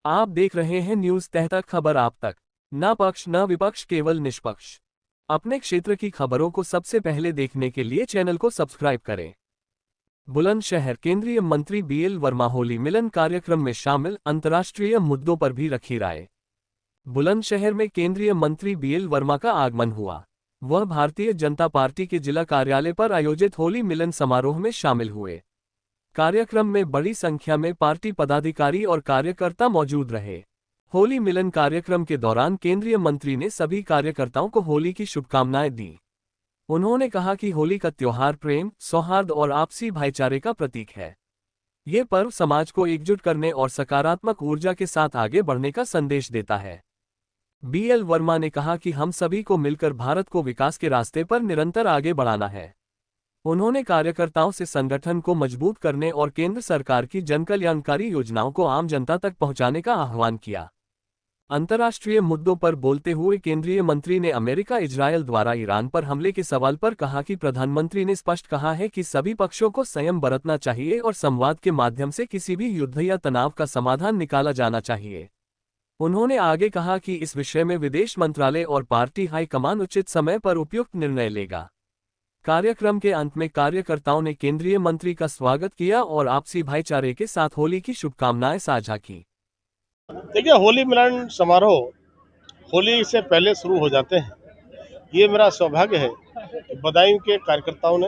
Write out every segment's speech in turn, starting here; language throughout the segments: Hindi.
आप देख रहे हैं न्यूज तहतक, खबर आप तक। न पक्ष न विपक्ष, केवल निष्पक्ष। अपने क्षेत्र की खबरों को सबसे पहले देखने के लिए चैनल को सब्सक्राइब करें। बुलंदशहर, केंद्रीय मंत्री बीएल वर्मा होली मिलन कार्यक्रम में शामिल, अंतर्राष्ट्रीय मुद्दों पर भी रखी राय। बुलंदशहर में केंद्रीय मंत्री बीएल वर्मा का आगमन हुआ। वह भारतीय जनता पार्टी के जिला कार्यालय पर आयोजित होली मिलन समारोह में शामिल हुए। कार्यक्रम में बड़ी संख्या में पार्टी पदाधिकारी और कार्यकर्ता मौजूद रहे। होली मिलन कार्यक्रम के दौरान केंद्रीय मंत्री ने सभी कार्यकर्ताओं को होली की शुभकामनाएं दी। उन्होंने कहा कि होली का त्योहार प्रेम, सौहार्द और आपसी भाईचारे का प्रतीक है। ये पर्व समाज को एकजुट करने और सकारात्मक ऊर्जा के साथ आगे बढ़ने का संदेश देता है। बीएल वर्मा ने कहा कि हम सभी को मिलकर भारत को विकास के रास्ते पर निरंतर आगे बढ़ाना है। उन्होंने कार्यकर्ताओं से संगठन को मजबूत करने और केंद्र सरकार की जनकल्याणकारी योजनाओं को आम जनता तक पहुंचाने का आह्वान किया। अंतर्राष्ट्रीय मुद्दों पर बोलते हुए केंद्रीय मंत्री ने अमेरिका इजरायल द्वारा ईरान पर हमले के सवाल पर कहा कि प्रधानमंत्री ने स्पष्ट कहा है कि सभी पक्षों को संयम बरतना चाहिए और संवाद के माध्यम से किसी भी युद्ध या तनाव का समाधान निकाला जाना चाहिए। उन्होंने आगे कहा कि इस विषय में विदेश मंत्रालय और पार्टी हाईकमान उचित समय पर उपयुक्त निर्णय लेगा। कार्यक्रम के अंत में कार्यकर्ताओं ने केंद्रीय मंत्री का स्वागत किया और आपसी भाईचारे के साथ होली की शुभकामनाएं साझा की। देखिए, होली मिलन समारोह होली से पहले शुरू हो जाते हैं। ये मेरा सौभाग्य है कि बदायूं के कार्यकर्ताओं ने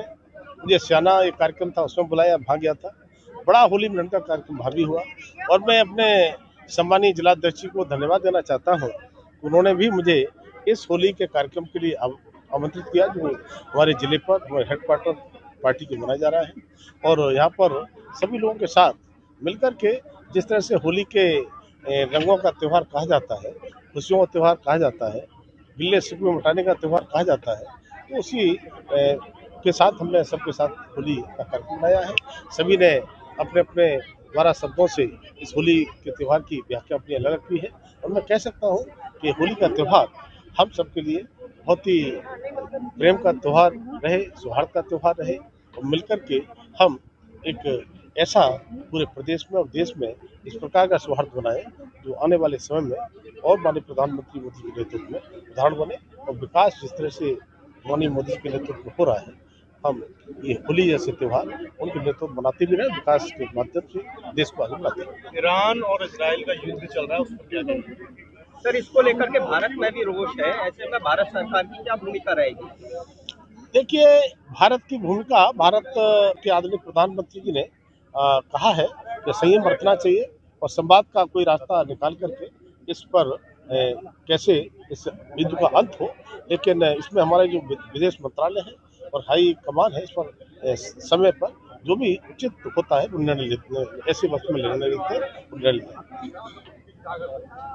मुझे सियाना एक कार्यक्रम था उसमें बुलाया, भाग गया था। बड़ा होली मिलन का कार्यक्रम भावी हुआ और मैं अपने सम्मानीय जिलाध्यक्ष जी को धन्यवाद देना चाहता हूँ। उन्होंने भी मुझे इस होली के कार्यक्रम के लिए आमंत्रित किया, जो हमारे जिले पर हमारे हेडक्वार्टर पार्टी के मनाया जा रहा है। और यहाँ पर सभी लोगों के साथ मिलकर के जिस तरह से होली के रंगों का त्यौहार कहा जाता है, खुशियों का त्यौहार कहा जाता है, गिले शिकवे मिटाने का त्यौहार कहा जाता है, तो उसी के साथ हमने सबके साथ होली का कार्यक्रम मनाया है। सभी ने अपने अपने द्वारा शब्दों से इस होली के त्यौहार की व्याख्या अपनी अलग की है और मैं कह सकता हूँ कि होली का त्यौहार हम सबके लिए बहुत ही प्रेम का त्यौहार रहे, सौहार्द का त्यौहार रहे और मिलकर के हम एक ऐसा पूरे प्रदेश में और देश में इस प्रकार का सौहार्द बनाए जो आने वाले समय में और माननीय प्रधानमंत्री मोदी के नेतृत्व में उदाहरण बने और विकास जिस तरह से माननीय मोदी के नेतृत्व में हो रहा है, हम ये होली जैसे त्यौहार उनके नेतृत्व बनाते भी रहे, विकास के माध्यम से देश को आगे बढ़ाते हैं। ईरान और इजराइल का युद्ध चल रहा है, उस पर क्या कहेंगे? सर, इसको लेकर के भारत में भी रोष है, ऐसे में भारत सरकार की क्या भूमिका रहेगी? देखिए, भारत की भूमिका, भारत के आदरणीय प्रधानमंत्री जी ने कहा है कि संयम बरतना चाहिए और संवाद का कोई रास्ता निकाल करके इस पर कैसे इस युद्ध का अंत हो। लेकिन इसमें हमारा जो विदेश मंत्रालय है और हाई कमान है, इस पर समय पर जो भी उचित होता है निर्णय लेते हैं, ऐसे वक्त में निर्णय लेते हैं।